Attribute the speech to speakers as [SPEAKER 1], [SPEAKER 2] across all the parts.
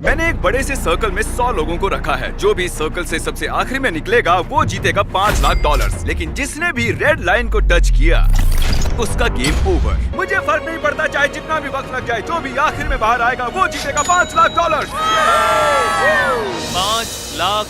[SPEAKER 1] मैंने एक बड़े से सर्कल में 100 लोगों को रखा है। जो भी सर्कल से सबसे आखिरी में निकलेगा वो जीतेगा $5 लाख। लेकिन जिसने भी रेड लाइन को टच किया उसका गेम ओवर। मुझे फर्क नहीं पड़ता चाहे जितना भी वक्त लग जाए, जो भी आखिर में बाहर आएगा वो जीतेगा $5 लाख।
[SPEAKER 2] $5 लाख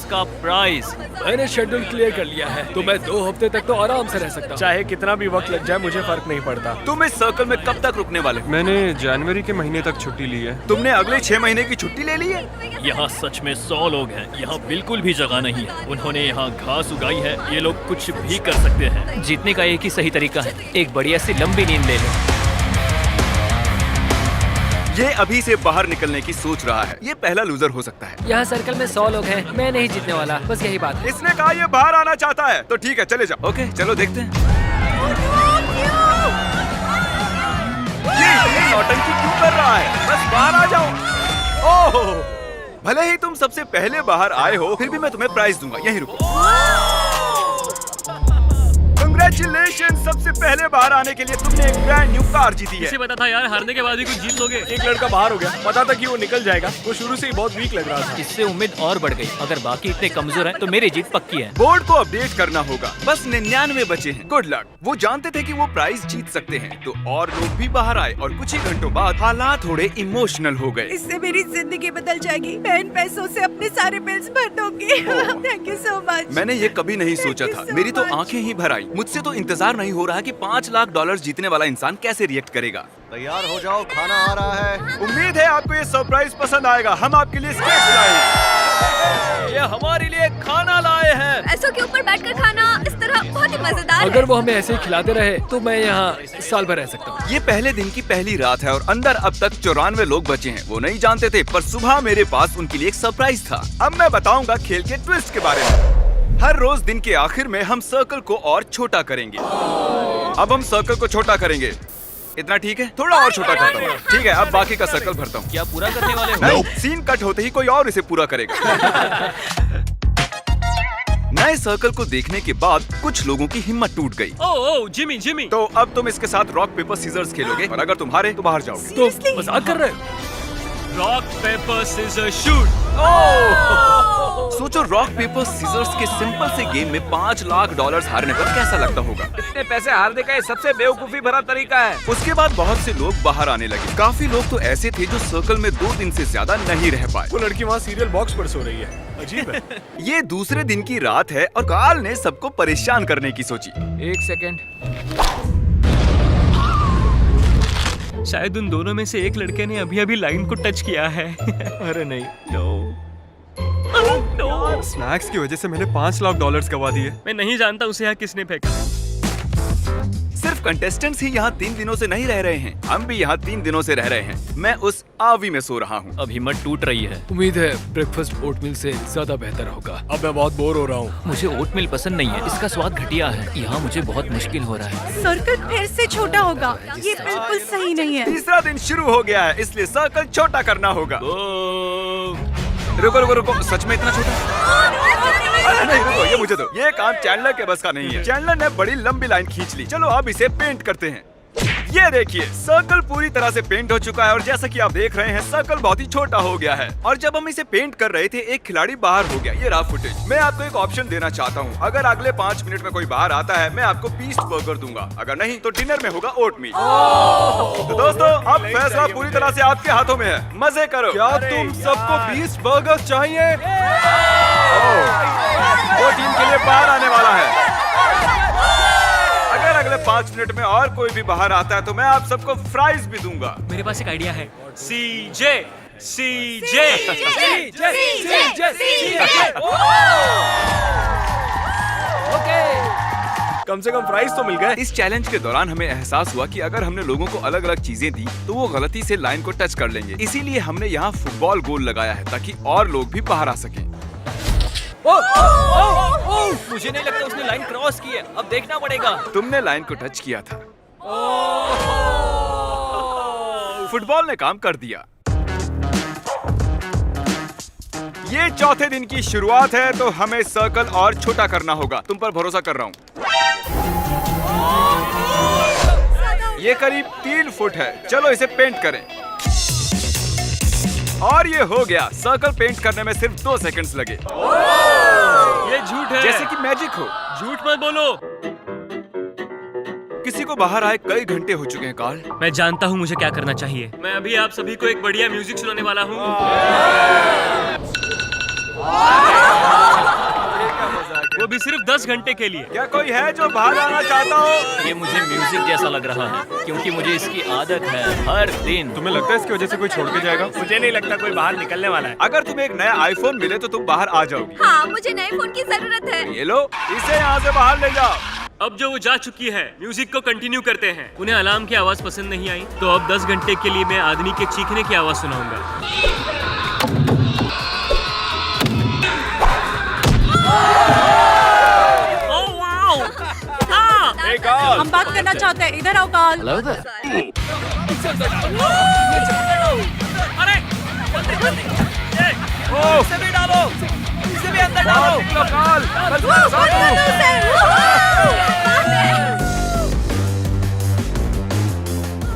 [SPEAKER 2] का प्राइज।
[SPEAKER 3] मैंने शेड्यूल क्लियर कर लिया है, तो मैं 2 हफ्ते तक तो आराम से रह सकता हूँ।
[SPEAKER 4] चाहे कितना भी वक्त लग जाए मुझे फर्क नहीं पड़ता।
[SPEAKER 1] तुम इस सर्कल में कब तक रुकने वाले हो?
[SPEAKER 5] मैंने जनवरी के महीने तक छुट्टी ली है।
[SPEAKER 1] तुमने अगले 6 महीने की छुट्टी ले ली है?
[SPEAKER 2] यहाँ सच में 100 लोग हैं। यहाँ बिल्कुल भी जगह नहीं है। उन्होंने यहाँ घास उगाई है। ये लोग कुछ भी कर सकते हैं।
[SPEAKER 6] जीतने का एक ही सही तरीका है, एक बढ़िया सी लंबी नींद ले लो।
[SPEAKER 1] ये अभी से बाहर निकलने की सोच रहा है। ये पहला लूजर हो सकता है।
[SPEAKER 3] यहाँ सर्कल में 100 लोग हैं, मैं नहीं जीतने वाला, बस यही बात है।
[SPEAKER 1] इसने कहा ये बाहर आना चाहता है, तो ठीक है चले जाओ। ओके चलो देखते हैं। ये नौटंकी क्यों कर रहा है? बस बाहर आ जाओ। ओह, भले ही तुम सबसे पहले बाहर आए हो, फिर भी मैं तुम्हें प्राइज दूंगा। यहीं रुको। Congratulations! सबसे पहले बाहर आने के लिए तुमने एक ब्रांड न्यू कार जीती है।
[SPEAKER 2] इसे पता था यार, हारने के बाद ही कुछ जीत लोगे।
[SPEAKER 4] एक लड़का बाहर हो गया, पता था कि वो निकल जाएगा। वो शुरू से ही बहुत वीक लग रहा था।
[SPEAKER 6] इससे उम्मीद और बढ़ गई। अगर बाकी इतने कमजोर हैं, तो मेरी जीत पक्की है।
[SPEAKER 1] बोर्ड को अपडेट करना होगा। बस 99 बचे हैं। Good luck. वो जानते थे कि वो प्राइज जीत सकते हैं, तो और लोग भी बाहर आए और कुछ ही घंटों बाद हालात थोड़े इमोशनल हो गए।
[SPEAKER 7] इससे मेरी जिंदगी बदल जाएगी। मैं इन पैसों से अपने सारे बिल्स भर दूंगी। Thank you so much.
[SPEAKER 1] मैंने ये कभी नहीं सोचा था। मेरी तो आंखें ही भर आई। मुझसे तो इंतजार नहीं हो रहा कि $5 लाख जीतने वाला इंसान कैसे रिएक्ट करेगा।
[SPEAKER 8] तैयार हो जाओ, खाना आ रहा है।
[SPEAKER 1] उम्मीद है आपको ये सरप्राइज पसंद आएगा। हम आपके लिए स्नैक्स लाए हैं।
[SPEAKER 2] ये हमारे लिए खाना लाए हैं।
[SPEAKER 7] पैसों के ऊपर बैठकर खाना इस तरह बहुत ही मजेदार
[SPEAKER 3] अगर वो हमें ऐसे ही खिलाते रहे, तो मैं यहाँ साल भर रह सकता हूँ।
[SPEAKER 1] ये पहले दिन की पहली रात है और अंदर अब तक 94 लोग बचे हैं। वो नहीं जानते थे, पर सुबह मेरे पास उनके लिए एक सरप्राइज था। अब मैं बताऊंगा खेल के ट्विस्ट के बारे में। हर रोज दिन के आखिर में हम सर्कल को और छोटा करेंगे। अब हम सर्कल को छोटा करेंगे। इतना ठीक है? थोड़ा और छोटा करता हूँ। ठीक है, अब बाकी का सर्कल भरता हूँ।
[SPEAKER 6] क्या पूरा करने वाले हो?
[SPEAKER 1] नहीं, सीन कट होते ही कोई और इसे पूरा करेगा। नए सर्कल को देखने के बाद कुछ लोगों की हिम्मत टूट गई।
[SPEAKER 2] ओह जिमी।
[SPEAKER 1] तो अब तुम इसके साथ रॉक पेपर सीजर्स खेलोगे और अगर तुम हारे तो बाहर जाओगे।
[SPEAKER 3] तो मजाक कर रहे हो?
[SPEAKER 2] Rock paper scissor shoot.
[SPEAKER 1] सोचो, रॉक पेपर सीजर्स के सिंपल से गेम में $5 लाख हारने पर कैसा लगता होगा।
[SPEAKER 4] इतने पैसे हारने का ये सबसे बेवकूफी भरा तरीका है।
[SPEAKER 1] उसके बाद बहुत से लोग बाहर आने लगे। काफी लोग तो ऐसे थे जो सर्कल में 2 दिन से ज्यादा नहीं रह पाए।
[SPEAKER 4] वो लड़की वहाँ सीरियल बॉक्स पर सो रही है। अजीब है।
[SPEAKER 1] ये दूसरे दिन की रात है और कार्ल ने सबको परेशान करने की सोची।
[SPEAKER 3] 1 सेकेंड।
[SPEAKER 2] शायद उन दोनों में से एक लड़के ने अभी लाइन को टच किया है।
[SPEAKER 4] अरे नहीं।
[SPEAKER 5] स्नैक्स की वजह से मैंने $5 लाख गवा दिए।
[SPEAKER 2] मैं नहीं जानता उसे यहाँ किसने फेंका।
[SPEAKER 1] सिर्फ कंटेस्टेंट्स ही यहाँ 3 दिनों से नहीं रह रहे हैं। हम भी यहाँ 3 दिनों से रह रहे हैं। मैं उस आवी में सो रहा हूँ।
[SPEAKER 6] अब हिम्मत टूट रही है।
[SPEAKER 3] उम्मीद है ब्रेकफास्ट ओटमील से ज्यादा बेहतर होगा।
[SPEAKER 4] अब मैं बहुत बोर हो रहा हूँ।
[SPEAKER 6] मुझे ओटमील पसंद नहीं है, इसका स्वाद घटिया है। यहाँ मुझे बहुत मुश्किल हो रहा है।
[SPEAKER 7] सर्कल फिर से छोटा होगा। ये बिल्कुल सही नहीं है।
[SPEAKER 1] तीसरा दिन शुरू हो गया है, इसलिए सर्कल छोटा करना होगा। रुको, सच में इतना छोटा? अरे नहीं, रुको, ये मुझे दो। ये काम चैंडलर के बस का नहीं है। चैंडलर ने बड़ी लंबी लाइन खींच ली। चलो अब इसे पेंट करते हैं। ये देखिए, सर्कल पूरी तरह से पेंट हो चुका है और जैसा कि आप देख रहे हैं, सर्कल बहुत ही छोटा हो गया है। और जब हम इसे पेंट कर रहे थे, एक खिलाड़ी बाहर हो गया। ये रहा फुटेज। मैं आपको एक ऑप्शन देना चाहता हूँ। अगर अगले 5 मिनट में कोई बाहर आता है, मैं आपको बीस्ट बर्गर दूंगा। अगर नहीं तो डिनर में होगा ओटमील। तो दोस्तों, अब फैसला पूरी तरह से आपके हाथों में है। मजे करो।
[SPEAKER 5] क्या तुम सबको 20 बर्गर चाहिए?
[SPEAKER 1] वो टीम के लिए बाहर आने वाला है। अगर अगले 5 मिनट में और कोई भी बाहर आता है तो मैं आप सबको फ्राइज भी दूंगा।
[SPEAKER 2] मेरे पास एक आइडिया है। सीजे।
[SPEAKER 4] कम से कम प्राइस तो मिल गए।
[SPEAKER 1] इस चैलेंज के दौरान हमें एहसास हुआ कि अगर हमने लोगों को अलग अलग चीजें दी तो वो गलती से लाइन को टच कर लेंगे। इसीलिए हमने यहाँ फुटबॉल गोल लगाया है ताकि और लोग भी बाहर आ सकें।
[SPEAKER 6] मुझे नहीं लगता उसने लाइन क्रॉस की है। अब देखना पड़ेगा।
[SPEAKER 1] तुमने लाइन को टच किया था। फुटबॉल ने काम कर दिया। ये चौथे दिन की शुरुआत है, तो हमें सर्कल और छोटा करना होगा। तुम पर भरोसा कर रहा हूँ। ये करीब 3 फुट है। चलो इसे पेंट करें। और ये हो गया। सर्कल पेंट करने में सिर्फ 2 सेकंड्स लगे।
[SPEAKER 3] ये झूठ है।
[SPEAKER 1] जैसे कि मैजिक हो।
[SPEAKER 3] झूठ मत बोलो।
[SPEAKER 1] किसी को बाहर आए कई घंटे हो चुके हैं कार्ल।
[SPEAKER 3] मैं जानता हूँ मुझे क्या करना चाहिए। मैं अभी आप सभी को एक बढ़िया म्यूजिक सुनाने वाला हूँ। वो भी सिर्फ 10 घंटे के लिए।
[SPEAKER 1] क्या कोई है जो बाहर आना चाहता हो?
[SPEAKER 6] ये मुझे म्यूजिक जैसा लग रहा है क्योंकि मुझे इसकी आदत है हर दिन।
[SPEAKER 5] तुम्हें लगता है इसकी वजह से कोई छोड़ के जाएगा?
[SPEAKER 4] मुझे नहीं लगता कोई बाहर निकलने वाला है।
[SPEAKER 1] अगर तुम्हें एक नया आईफोन मिले तो तुम बाहर आ जाओगी।
[SPEAKER 7] हाँ, मुझे नए फोन की जरूरत है।
[SPEAKER 1] ये लो, इसे यहाँ से बाहर ले जाओ।
[SPEAKER 3] अब जो वो जा चुकी है, म्यूजिक को कंटिन्यू करते हैं। उन्हें अलार्म की आवाज पसंद नहीं आई, तो अब 10 घंटे के लिए मैं आदमी के चीखने की आवाज सुनाऊंगा। Oh wow!
[SPEAKER 7] हम बात करना चाहते हैं, इधर आओ कार्ल।
[SPEAKER 6] Hello there।
[SPEAKER 3] अरे इसे भी डालो, इसे भी अंदर डालो।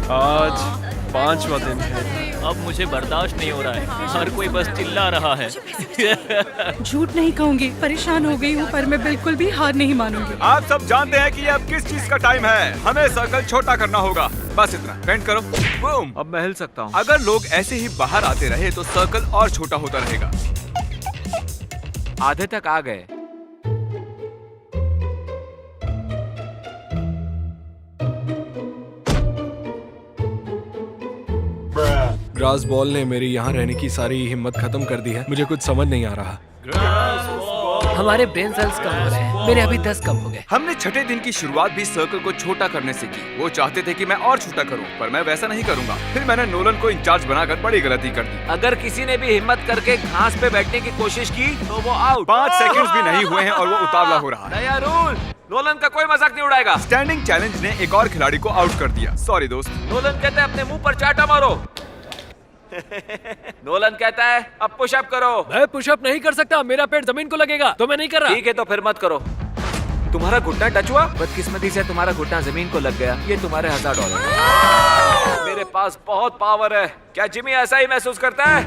[SPEAKER 5] आज 5वां दिन है।
[SPEAKER 6] अब मुझे बर्दाश्त नहीं हो रहा है। हर कोई बस चिल्ला रहा है।
[SPEAKER 7] झूठ नहीं कहूंगी, परेशान हो गई हूँ, पर मैं बिल्कुल भी हार नहीं मानूंगी।
[SPEAKER 1] आप सब जानते हैं कि ये अब किस चीज का टाइम है। हमें सर्कल छोटा करना होगा। बस इतना। पेंट करो। बूम।
[SPEAKER 4] अब मैं हिल सकता हूँ।
[SPEAKER 1] अगर लोग ऐसे ही बाहर आते रहे तो सर्कल और छोटा होता रहेगा।
[SPEAKER 4] आधे तक आ गए।
[SPEAKER 3] ग्रास बॉल ने मेरी यहाँ रहने की सारी हिम्मत खत्म कर दी है। मुझे कुछ समझ नहीं आ रहा।
[SPEAKER 9] हमारे ब्रेन सेल्स कम हो रहे हैं। मेरे अभी 10 कम हो गए।
[SPEAKER 1] हमने छठे दिन की शुरुआत भी सर्कल को छोटा करने से की। वो चाहते थे कि मैं और छोटा करूं, पर मैं वैसा नहीं करूंगा। फिर मैंने नोलन को इंचार्ज बनाकर बड़ी गलती कर दी।
[SPEAKER 4] अगर किसी ने भी हिम्मत करके घास पे बैठने की कोशिश की तो वो आउट।
[SPEAKER 1] 5 सेकंड्स भी नहीं हुए हैं और वो उतावला हो रहा है।
[SPEAKER 4] नया रूल, नोलन का कोई मजाक नहीं उड़ाएगा।
[SPEAKER 1] स्टैंडिंग चैलेंज ने एक और खिलाड़ी को आउट कर दिया। सॉरी दोस्त।
[SPEAKER 4] नोलन कहता है अपने मुंह पर चाटा मारो। नोलन कहता है अब पुशअप करो।
[SPEAKER 3] मैं पुशअप नहीं कर सकता, मेरा पेट जमीन को लगेगा, तो मैं नहीं कर रहा।
[SPEAKER 4] ठीक है तो फिर मत करो। तुम्हारा घुटना टच हुआ? बदकिस्मती से तुम्हारा घुटना जमीन को लग गया। ये तुम्हारे $1000। मेरे पास बहुत पावर है। क्या जिमी ऐसा ही महसूस करता है?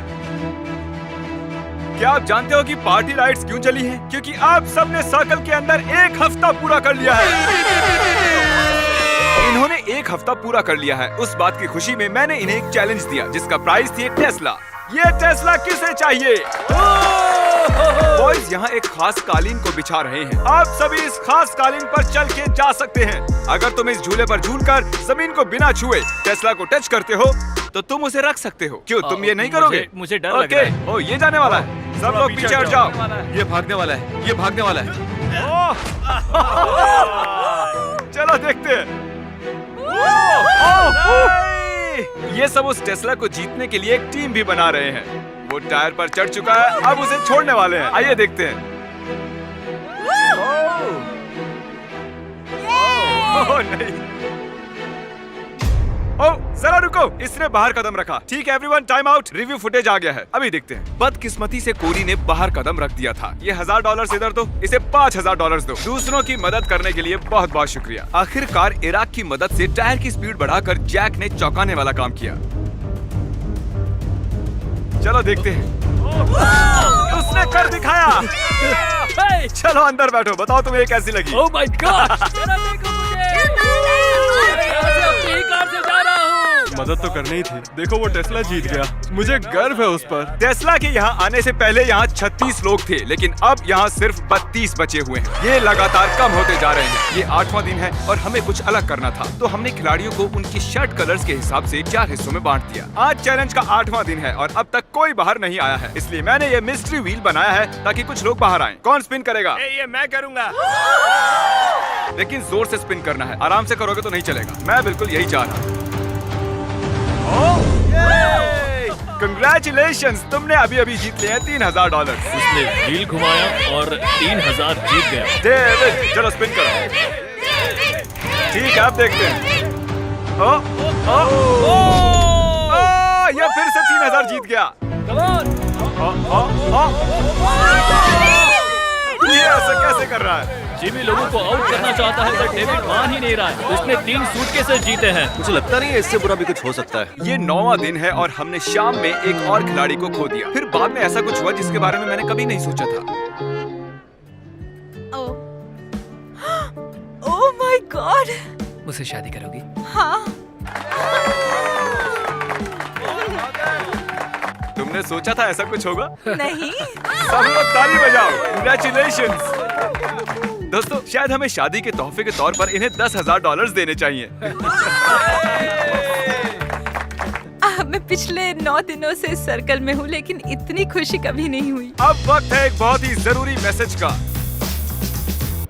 [SPEAKER 1] क्या आप जानते हो कि पार्टी लाइट्स क्यों जली हैं? क्योंकि आप सबने सर्कल के अंदर 1 हफ्ता पूरा कर लिया है। इन्होंने 1 हफ्ता पूरा कर लिया है। उस बात की खुशी में मैंने इन्हें एक चैलेंज दिया जिसका प्राइस थी एक टेस्ला। ये टेस्ला किसे चाहिए? बॉयज यहाँ एक खास कालीन को बिछा रहे हैं। आप सभी इस खास कालीन पर चल के जा सकते हैं। अगर तुम इस झूले पर झूलकर जमीन को बिना छुए टेस्ला को टच करते हो तो तुम उसे रख सकते हो। क्यों तुम ये नहीं करोगे?
[SPEAKER 6] मुझे डर लग रहा है।
[SPEAKER 1] ओ, ये जाने वाला है। सब लोग पीछे हट जाओ।
[SPEAKER 5] ये भागने वाला है। ये भागने वाला है।
[SPEAKER 1] चलो देखते हैं। ये सब उस टेस्ला को जीतने के लिए एक टीम भी बना रहे हैं। वो टायर पर चढ़ चुका है, अब उसे छोड़ने वाले हैं। आइए देखते हैं। ओह नहीं। ओह जरा रुको, इसने बाहर कदम रखा। ठीक है everyone, time out. Review footage आ गया है, अभी देखते हैं। बदकिस्मती से कोरी ने बाहर कदम रख दिया था। ये $1000 इधर दो, इसे $5000 दो। दूसरों की मदद करने के लिए बहुत बहुत शुक्रिया। आखिरकार इराक की मदद से टायर की स्पीड बढ़ाकर जैक ने चौंकाने वाला काम किया। चलो देखते हैं। उसने कर दिखाया। चलो अंदर बैठो, बताओ तुम्हें ये कैसी लगी?
[SPEAKER 3] Oh my God! देखो मुझे। अपनी ही कार से जा रहा हूँ।
[SPEAKER 5] मदद तो करनी ही थी। देखो वो टेस्ला जीत गया। मुझे गर्व है उस पर।
[SPEAKER 1] टेस्ला के यहाँ आने से पहले यहाँ 36 लोग थे, लेकिन अब यहाँ सिर्फ 32 बचे हुए हैं। ये लगातार कम होते जा रहे हैं। ये 8वां दिन है और हमें कुछ अलग करना था, तो हमने खिलाड़ियों को उनकी शर्ट कलर्स के हिसाब से 4 हिस्सों में बांट दिया। आज चैलेंज का 8वां दिन है और अब तक कोई बाहर नहीं आया है, इसलिए मैंने ये मिस्ट्री व्हील बनाया है ताकि कुछ लोग बाहर आए। कौन स्पिन करेगा?
[SPEAKER 4] ये मैं करूंगा।
[SPEAKER 1] लेकिन जोर से स्पिन करना है, आराम से करोगे तो नहीं चलेगा। मैं बिल्कुल यही चाह रहा हूँ। कंग्रेचुलेशंस, तुमने अभी अभी जीत लिया है $3000।
[SPEAKER 2] उसने व्हील घुमाया और 3000 जीत गया।
[SPEAKER 1] डेविड चलो स्पिन करो। ठीक है अब देखते हैं। ये फिर से 3000 जीत गया। Yes, ऐसा कैसे कर रहा है?
[SPEAKER 2] जिमी लोगों को आउट करना चाहता है पर डेविड मान ही नहीं रहा है। उसने 3 सूटकेसेस जीते हैं।
[SPEAKER 8] मुझे लगता नहीं है इससे बुरा भी कुछ हो सकता है।
[SPEAKER 1] ये 9वां दिन है और हमने शाम में एक और खिलाड़ी को खो दिया। फिर बाद में ऐसा कुछ हुआ जिसके बारे में मैंने कभी नहीं सोचा था।
[SPEAKER 7] Oh my God.
[SPEAKER 9] मुझसे शादी करोगी?
[SPEAKER 7] हाँ।
[SPEAKER 1] तुमने सोचा था ऐसा कुछ होगा?
[SPEAKER 7] नहीं।
[SPEAKER 1] सब लोग ताली बजाओ। Congratulations! दोस्तों, शायद हमें शादी के तोहफे के तौर पर इन्हें $10,000 देने चाहिए।
[SPEAKER 7] मैं पिछले 9 दिनों से सर्कल में हूँ, लेकिन इतनी खुशी कभी नहीं हुई।
[SPEAKER 1] अब वक्त है एक बहुत ही जरूरी मैसेज का।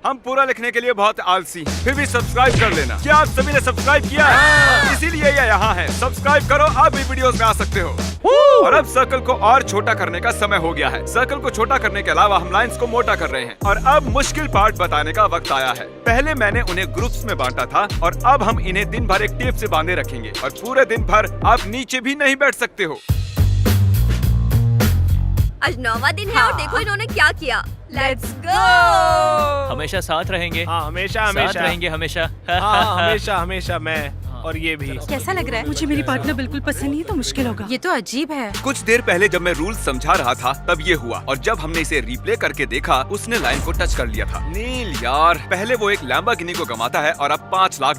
[SPEAKER 1] हम पूरा लिखने के लिए बहुत आलसी, फिर भी सब्सक्राइब कर लेना। क्या आप सभी ने सब्सक्राइब किया है? इसीलिए ये यहाँ है। सब्सक्राइब करो, आप भी वीडियोस में आ सकते हो। और अब सर्कल को और छोटा करने का समय हो गया है। सर्कल को छोटा करने के अलावा हम लाइंस को मोटा कर रहे हैं। और अब मुश्किल पार्ट बताने का वक्त आया है। पहले मैंने उन्हें ग्रुप्स में बांटा था और अब हम इन्हें दिन भर एक टेप से बांधे रखेंगे और पूरे दिन भर आप नीचे भी नहीं बैठ सकते हो।
[SPEAKER 10] आज 9वां दिन है और देखो इन्होंने क्या किया। Let's go.
[SPEAKER 6] हमेशा साथ रहेंगे।
[SPEAKER 5] हाँ हमेशा
[SPEAKER 6] साथ
[SPEAKER 5] हमेशा
[SPEAKER 6] रहेंगे हमेशा।
[SPEAKER 5] हाँ हमेशा हमेशा मैं और ये भी।
[SPEAKER 7] कैसा लग रहा है? मुझे मेरी पार्टनर बिल्कुल पसंद नहीं है तो मुश्किल होगा। ये तो अजीब है।
[SPEAKER 1] कुछ देर पहले जब मैं रूल समझा रहा था तब ये हुआ और जब हमने इसे रिप्ले करके देखा उसने लाइन को टच कर लिया था। नील यार, पहले वो एक लैम्बोर्गिनी को गंवाता है और अब $5 लाख।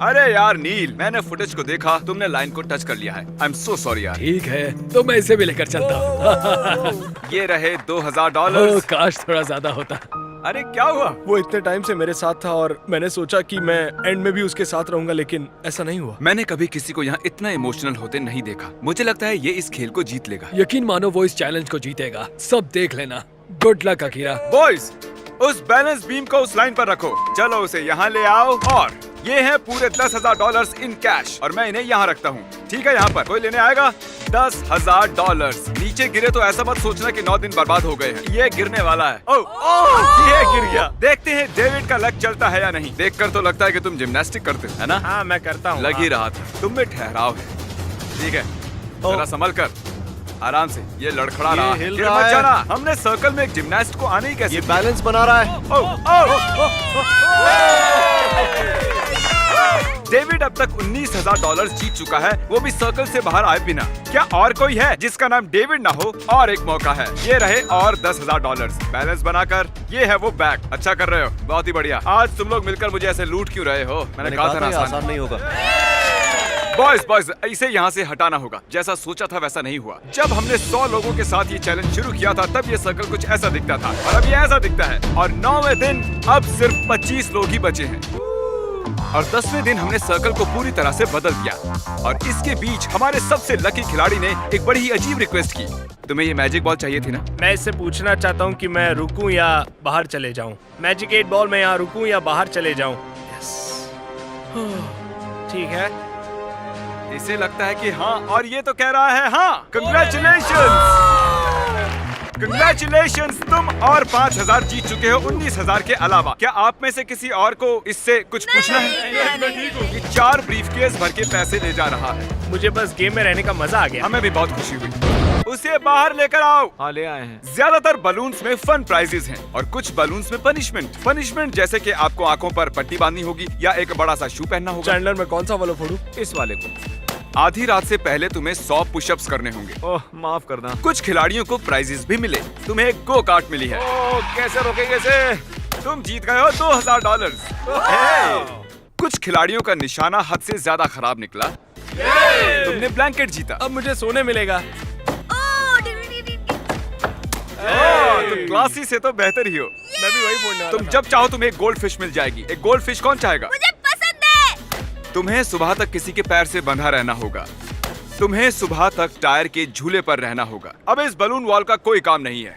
[SPEAKER 1] अरे यार नील, मैंने फुटेज को देखा, तुमने लाइन को टच कर लिया है। आई एम सो सॉरी यार।
[SPEAKER 9] ठीक है, तो मैं इसे भी लेकर चलता हूँ।
[SPEAKER 1] ये रहे $2,000।
[SPEAKER 9] काश थोड़ा ज्यादा होता।
[SPEAKER 1] अरे क्या हुआ?
[SPEAKER 5] वो इतने टाइम से मेरे साथ था और मैंने सोचा कि मैं एंड में भी उसके साथ रहूंगा, लेकिन ऐसा नहीं हुआ।
[SPEAKER 1] मैंने कभी किसी को यहाँ इतना इमोशनल होते नहीं देखा। मुझे लगता है ये इस खेल को जीत लेगा।
[SPEAKER 9] यकीन मानो वो इस चैलेंज को जीतेगा। सब देख लेना। Good luck Akira.
[SPEAKER 1] बॉयज, उस बैलेंस बीम को उस लाइन पर रखो। चलो उसे यहाँ ले आओ और ये है पूरे $10,000 इन कैश और मैं इन्हें यहाँ रखता हूँ। ठीक है, यहाँ पर कोई लेने आएगा? $10,000 नीचे गिरे तो ऐसा मत सोचना कि 9 दिन बर्बाद हो गए हैं। ये गिरने वाला है। ओह, ये गिर गया। देखते हैं डेविड का लक चलता है या नहीं। देखकर तो लगता है कि तुम जिम्नास्टिक करते है ना?
[SPEAKER 5] हाँ मैं करता हूँ।
[SPEAKER 1] लग ही रहा था। तुम में ठहराव है। ठीक है, जरा संभल कर, आराम से। ये लड़खड़ा रहा है।
[SPEAKER 8] हिल
[SPEAKER 1] गिर
[SPEAKER 8] रहा
[SPEAKER 1] मत
[SPEAKER 8] है।
[SPEAKER 1] जाना। हमने सर्कल में एक जिम्नास्ट को आने ही कैसे?
[SPEAKER 8] ये बैलेंस बना रहा है।
[SPEAKER 1] डेविड अब तक $19,000 जीत चुका है, वो भी सर्कल से बाहर आए बिना। क्या और कोई है जिसका नाम डेविड ना हो? और एक मौका है। ये रहे और $10,000 बैलेंस बनाकर। ये है वो बैग। अच्छा कर रहे हो, बहुत ही बढ़िया। आज तुम लोग मिलकर मुझे ऐसे लूट क्यों रहे हो? मैंने कहा था ना
[SPEAKER 8] आसान नहीं होगा।
[SPEAKER 1] बॉयज, इसे यहाँ से हटाना होगा। जैसा सोचा था वैसा नहीं हुआ। जब हमने 100 लोगों के साथ ये चैलेंज शुरू किया था तब ये सर्कल कुछ ऐसा दिखता था और अब ये ऐसा दिखता है। और 9वें दिन अब सिर्फ 25 लोग ही बचे हैं और 10वें दिन हमने सर्कल को पूरी तरह से बदल दिया। और इसके बीच हमारे सबसे लकी खिलाड़ी ने एक बड़ी ही अजीब रिक्वेस्ट की। तुम्हें ये मैजिक बॉल चाहिए थी ना?
[SPEAKER 5] मैं इससे पूछना चाहता हूँ कि मैं रुकूं या बाहर चले जाऊँ। मैजिक 8 बॉल में यहाँ रुकूं या बाहर चले जाऊँ? ठीक है।
[SPEAKER 1] इसे लगता है कि हाँ और ये तो कह रहा है हाँ। Congratulations! तुम और 5,000 जीत चुके हो 19,000 के अलावा। क्या आप में से किसी और को इससे कुछ पूछना है? ये 4 ब्रीफकेस भर के पैसे ले जा रहा है।
[SPEAKER 5] मुझे बस गेम में रहने का मजा आ गया।
[SPEAKER 1] हमें भी बहुत खुशी हुई। उसे बाहर लेकर आओ।
[SPEAKER 4] हाँ ले आए हैं।
[SPEAKER 1] ज्यादातर बलून्स में फन प्राइजेस हैं और कुछ बलून्स में पनिशमेंट जैसे कि आपको आंखों पर पट्टी बांधनी होगी या एक बड़ा सा शू पहनना होगा।
[SPEAKER 5] चैंडलर में कौन सा वाला फोड़ूं?
[SPEAKER 4] इस वाले को।
[SPEAKER 1] आधी रात से पहले तुम्हें 100 पुशअप्स करने होंगे।
[SPEAKER 4] ओह माफ करना।
[SPEAKER 1] कुछ खिलाड़ियों को प्राइजेस भी मिले। तुम्हें एक गो कार्ट मिली है।
[SPEAKER 4] ओह कैसे रोकेंगे इसे?
[SPEAKER 1] तुम जीत गए हो $2,000। कुछ खिलाड़ियों का निशाना हद से ज्यादा खराब निकला। तुमने ब्लैंकेट जीता।
[SPEAKER 5] अब मुझे सोने मिलेगा।
[SPEAKER 1] तुम क्लासी से तो बेहतर ही हो।
[SPEAKER 5] मैं भी वही बोलने वाला
[SPEAKER 1] तुम
[SPEAKER 5] था।
[SPEAKER 1] जब चाहो तुम्हें एक गोल्ड फिश मिल जाएगी। एक गोल्ड फिश कौन चाहेगा?
[SPEAKER 10] मुझे पसंद है।
[SPEAKER 1] तुम्हें सुबह तक किसी के पैर से बंधा रहना होगा। तुम्हें सुबह तक टायर के झूले पर रहना होगा। अब इस बलून वॉल का कोई काम नहीं है।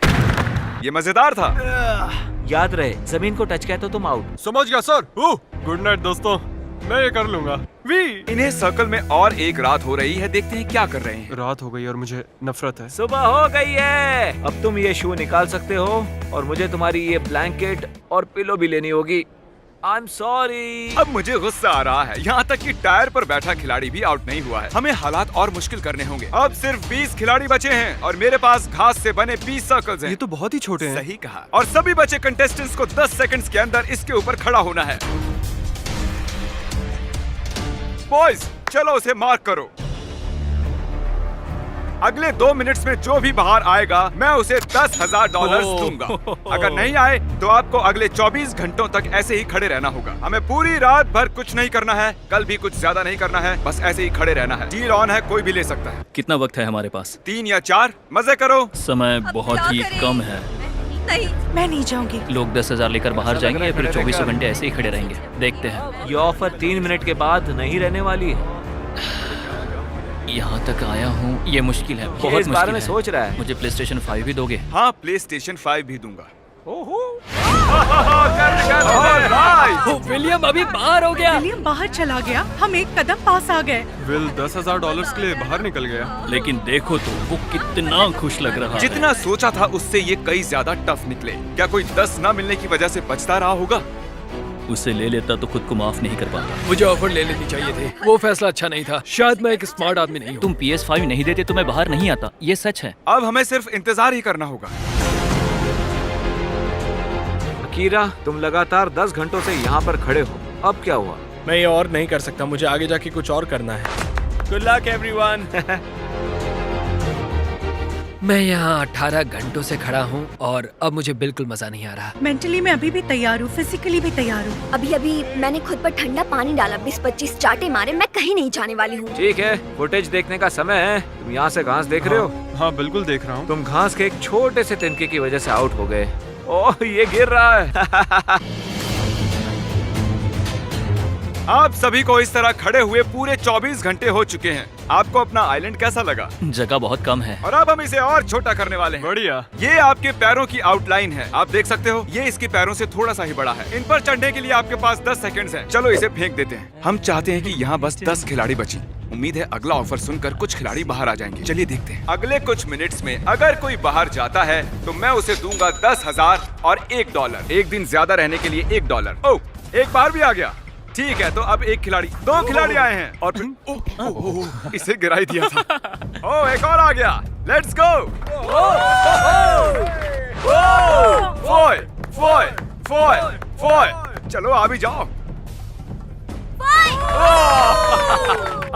[SPEAKER 1] ये मजेदार था।
[SPEAKER 4] याद रहे, जमीन को टच किया तो तुम आउट।
[SPEAKER 8] समझ गया सर।
[SPEAKER 5] गुड नाइट दोस्तों, मैं ये कर लूंगा।
[SPEAKER 1] इन्हें सर्कल में और एक रात हो रही है। देखते हैं क्या कर रहे हैं।
[SPEAKER 5] रात हो गई और मुझे नफरत है।
[SPEAKER 4] सुबह हो गई है। अब तुम ये शू निकाल सकते हो और मुझे तुम्हारी ये ब्लैंकेट और पिलो भी लेनी होगी। I'm sorry.
[SPEAKER 1] अब मुझे गुस्सा आ रहा है, यहाँ तक कि टायर पर बैठा खिलाड़ी भी आउट नहीं हुआ है। हमें हालात और मुश्किल करने होंगे। अब सिर्फ 20 खिलाड़ी बचे हैं और मेरे पास घास से बने 20 सर्कल्स हैं।
[SPEAKER 8] ये तो बहुत ही छोटे हैं।
[SPEAKER 1] सही कहा। और सभी बचे कंटेस्टेंट्स को 10 सेकंड्स के अंदर इसके ऊपर खड़ा होना है। बॉयज, चलो उसे मार्क करो। अगले 2 मिनट्स में जो भी बाहर आएगा मैं उसे $10,000 दूंगा। अगर नहीं आए तो आपको अगले 24 घंटों तक ऐसे ही खड़े रहना होगा। हमें पूरी रात भर कुछ नहीं करना है, कल भी कुछ ज्यादा नहीं करना है, बस ऐसे ही खड़े रहना है। डील ऑन है, कोई भी ले सकता है।
[SPEAKER 2] कितना वक्त है हमारे पास?
[SPEAKER 1] 3 या 4। मजे करो।
[SPEAKER 2] समय
[SPEAKER 10] अब
[SPEAKER 2] बहुत
[SPEAKER 10] क्या
[SPEAKER 2] ही
[SPEAKER 10] करें?
[SPEAKER 2] कम है।
[SPEAKER 10] नहीं,
[SPEAKER 7] मैं नहीं जाऊंगी।
[SPEAKER 2] लोग 10,000 लेकर बाहर
[SPEAKER 4] ऐसा लग
[SPEAKER 2] जाएंगे
[SPEAKER 4] रहा
[SPEAKER 2] या
[SPEAKER 4] है
[SPEAKER 2] फिर
[SPEAKER 4] खड़े
[SPEAKER 2] 24
[SPEAKER 4] रहकर।
[SPEAKER 2] घंटे ऐसे ही खड़े रहेंगे। देखते हैं।
[SPEAKER 4] ये ऑफर 3 मिनट के बाद नहीं रहने वाली है।
[SPEAKER 2] यहाँ तक आया हूँ, ये मुश्किल है,
[SPEAKER 4] ये
[SPEAKER 2] बहुत
[SPEAKER 4] इस बारे
[SPEAKER 2] मुश्किल
[SPEAKER 4] में
[SPEAKER 2] है।
[SPEAKER 4] सोच रहा है।
[SPEAKER 2] मुझे PlayStation 5 भी दोगे?
[SPEAKER 1] हाँ, PlayStation 5 भी दूंगा।
[SPEAKER 9] विलियम अभी बाहर हो गया।
[SPEAKER 7] विलियम बाहर चला गया, हम एक कदम पास आ गए।
[SPEAKER 8] विल $10,000 के लिए बाहर निकल गया।
[SPEAKER 2] लेकिन देखो तो वो कितना खुश लग रहा है।
[SPEAKER 1] जितना सोचा था उससे ये कई ज्यादा टफ निकले। क्या कोई 10 न मिलने की वजह से पछता रहा होगा?
[SPEAKER 2] उसे ले लेता तो खुद को माफ नहीं कर पाता।
[SPEAKER 9] मुझे ऑफर ले लेनी चाहिए थी। वो फैसला अच्छा नहीं था। शायद मैं एक स्मार्ट आदमी नहीं हूँ।
[SPEAKER 2] तुम PS5 नहीं देते तो मैं बाहर नहीं आता, ये सच है।
[SPEAKER 1] अब हमें सिर्फ इंतजार ही करना होगा।
[SPEAKER 4] अकीरा, तुम लगातार 10 घंटों से यहाँ पर खड़े हो। अब क्या हुआ?
[SPEAKER 5] मैं ये और नहीं कर सकता, मुझे आगे जाके कुछ और करना है। Good luck everyone.
[SPEAKER 9] मैं यहाँ 18 घंटों से खड़ा हूँ और अब मुझे बिल्कुल मजा नहीं आ रहा।
[SPEAKER 7] मेंटली मैं अभी भी तैयार हूँ, फिजिकली भी तैयार हूँ।
[SPEAKER 10] अभी अभी मैंने खुद पर ठंडा पानी डाला, 20-25 चाटे मारे, मैं कहीं नहीं जाने वाली हूँ।
[SPEAKER 4] ठीक है, फुटेज देखने का समय है। तुम यहाँ से घास देख रहे हो?
[SPEAKER 8] हाँ बिल्कुल देख रहा हूँ।
[SPEAKER 4] तुम घास के एक छोटे से तिनके की वजह से आउट हो गए। ओह, ये गिर रहा है।
[SPEAKER 1] आप सभी को इस तरह खड़े हुए पूरे 24 घंटे हो चुके हैं। आपको अपना आइलैंड कैसा लगा?
[SPEAKER 2] जगह बहुत कम है।
[SPEAKER 1] और अब हम इसे और छोटा करने वाले हैं।
[SPEAKER 8] बढ़िया।
[SPEAKER 1] ये आपके पैरों की आउटलाइन है, आप देख सकते हो। ये इसके पैरों से थोड़ा सा ही बड़ा है। इन पर चढ़ने के लिए आपके पास 10 सेकंड्स हैं। चलो इसे फेंक देते हैं। हम चाहते हैं कि यहाँ बस 10 खिलाड़ी बची। उम्मीद है अगला ऑफर सुनकर कुछ खिलाड़ी बाहर आ जाएंगे। चलिए देखते हैं। अगले कुछ मिनट्स में अगर कोई बाहर जाता है तो मैं उसे दूंगा 10,000 और $1। एक दिन ज्यादा रहने के लिए $1। ओह, एक बार भी आ गया। ठीक है, तो अब एक खिलाड़ी, 2 खिलाड़ी आए हैं और फिर इसे गिराई दिया था। ओह, एक और आ गया। Let's go. फॉय। चलो आ भी जाओ।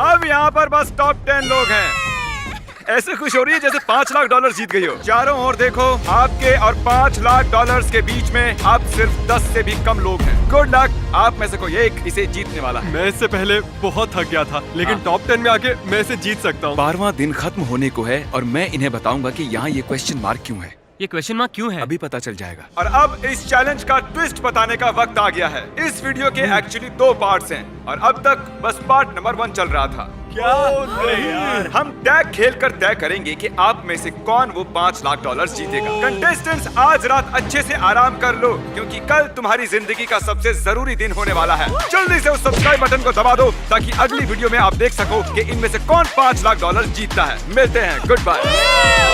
[SPEAKER 1] अब यहाँ पर बस टॉप 10 लोग हैं। ऐसे खुश हो रही है जैसे $5 लाख जीत गई हो। चारों ओर देखो, आपके और $5 लाख के बीच में अब सिर्फ 10 से भी कम लोग हैं। गुड लक, आप में से कोई एक इसे जीतने वाला है।
[SPEAKER 8] मैं इससे पहले बहुत थक गया था, लेकिन टॉप 10 में आके मैं इसे जीत सकता हूँ।
[SPEAKER 1] 12वां दिन खत्म होने को है और मैं इन्हें बताऊंगा कि यहाँ ये क्वेश्चन मार्क क्यों है।
[SPEAKER 3] ये क्वेश्चन मार्क क्यों है?
[SPEAKER 1] अभी पता चल जाएगा। और अब इस चैलेंज का ट्विस्ट बताने का वक्त आ गया है। इस वीडियो के एक्चुअली 2 पार्ट्स हैं और अब तक बस पार्ट नंबर 1 चल रहा था।
[SPEAKER 8] क्या यार?
[SPEAKER 1] हम टैग खेलकर तय करेंगे कि आप में से कौन वो $5 लाख जीतेगा। कंटेस्टेंट्स, आज रात अच्छे से आराम कर लो क्योंकि कल तुम्हारी जिंदगी का सबसे जरूरी दिन होने वाला है। जल्दी से उस सब्सक्राइब बटन को दबा दो ताकि अगली वीडियो में आप देख सको कि इनमें से कौन $5 लाख जीतता है। मिलते हैं, गुड बाय।